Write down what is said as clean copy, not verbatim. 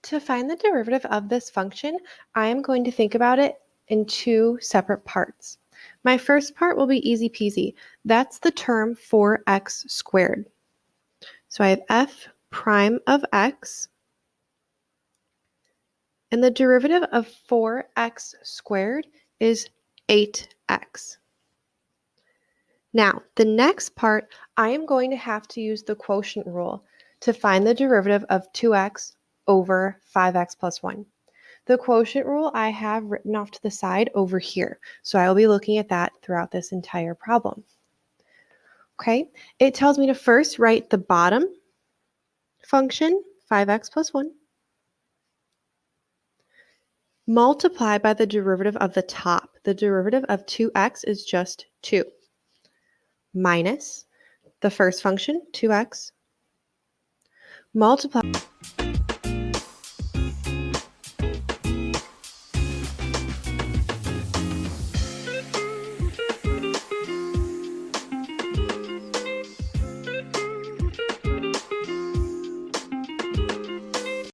To find the derivative of this function, I am going to think about it in two separate parts. My first part will be easy peasy. That's the term 4x squared. So I have f prime of x, and the derivative of 4x squared is 8x. Now, the next part, I am going to have to use the quotient rule to find the derivative of 2x over 5x plus 1. The quotient rule I have written off to the side over here, so I will be looking at that throughout this entire problem. Okay, it tells me to first write the bottom function, 5x plus 1, multiply by the derivative of the top. The derivative of 2x is just 2, minus the first function, 2x, multiply